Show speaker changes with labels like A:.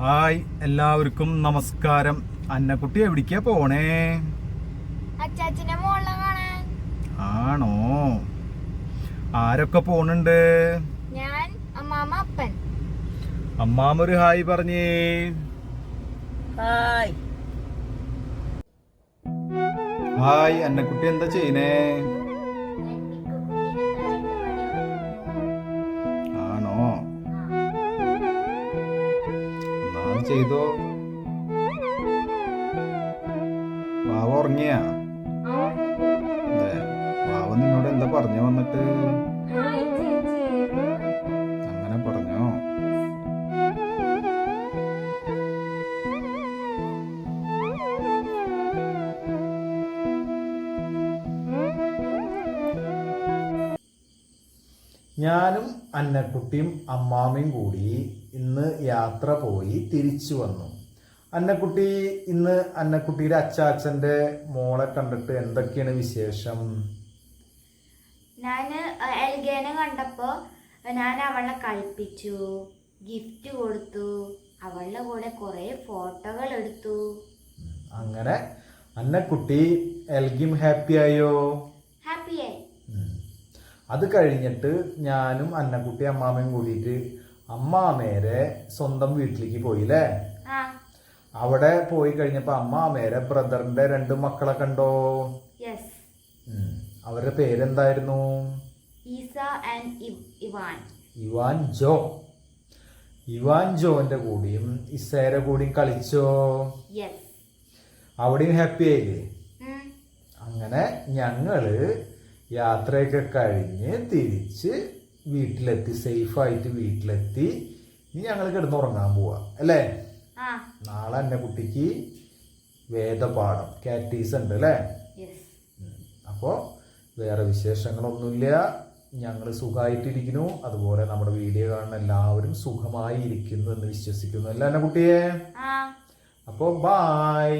A: Hi എല്ലാവർക്കും നമസ്കാരം. അന്നക്കുട്ടി എവിടേക്കാ പോണേ?
B: അച്ചാച്ചനെ മോളെ കാണാൻ.
A: ആണോ? ആരൊക്കെ പോണുണ്ട്?
B: ഞാൻ, അമ്മാമ, അപ്പൻ.
A: അമ്മാമ ഒരു ഹായ് പറഞ്ഞേ.
C: ഹായ്.
A: ഹായ്. അന്നക്കുട്ടി എന്താ ചെയ്യണേ? ആണോ? ചെയ്തോ. വാവ ഉറങ്ങിയാ? വാവ നിന്നോട് എന്താ പറഞ്ഞു വന്നിട്ട്? അങ്ങനെ പറഞ്ഞോ? ഞാനും അന്നക്കുട്ടിയും അമ്മാമയും കൂടി ഇന്ന് യാത്ര പോയി തിരിച്ചു വന്നു. അന്നക്കുട്ടി, ഇന്ന് അന്നക്കുട്ടിയുടെ അച്ചാച്ചന്റെ മോളെ കണ്ടിട്ട് എന്തൊക്കെയാണ് വിശേഷം?
B: ഞാന് എൽഗേനെ കണ്ടപ്പോ ഞാൻ അവളെ കളിപ്പിച്ചു, ഗിഫ്റ്റ് കൊടുത്തു, അവളുടെ കൂടെ കുറെ ഫോട്ടോകൾ എടുത്തു.
A: അങ്ങനെ അന്നക്കുട്ടി എൽഗിം ഹാപ്പി ആയോ?
B: ഹാപ്പിയായി.
A: അത് കഴിഞ്ഞിട്ട് ഞാനും അന്നക്കുട്ടി അമ്മാമയും കൂടിയിട്ട് അമ്മാമേരെ സ്വന്തം വീട്ടിലേക്ക് പോയില്ലേ? അവിടെ പോയി കഴിഞ്ഞപ്പോ അമ്മാമേരെ ബ്രദറിന്റെ 2 മക്കളെ കണ്ടോ? അവരുടെ പേരെന്തായിരുന്നു?
B: Isa and Ivan.
A: Ivan Joe. Ivan ജോന്റെ കൂടിയും ഇസേരെ കൂടിയും കളിച്ചോ? അവിടെയും ഹാപ്പി ആയില്ലേ? അങ്ങനെ ഞങ്ങള് യാത്രയൊക്കെ കഴിഞ്ഞ് തിരിച്ച് വീട്ടിലെത്തി, സേഫായിട്ട് വീട്ടിലെത്തി. ഇനി ഞങ്ങൾ കിടന്നുറങ്ങാൻ പോവാ അല്ലേ? നാളെ എന്നെ കുട്ടിക്ക് വേദപാഠം കാറ്റീസ് ഉണ്ട് അല്ലേ? അപ്പോൾ വേറെ വിശേഷങ്ങളൊന്നുമില്ല. ഞങ്ങൾ സുഖമായിട്ടിരിക്കുന്നു. അതുപോലെ നമ്മുടെ വീഡിയോ കാണുന്ന എല്ലാവരും സുഖമായി ഇരിക്കുന്നു എന്ന് വിശ്വസിക്കുന്നു അല്ലേ എന്നെ കുട്ടിയെ? അപ്പോൾ ബൈ.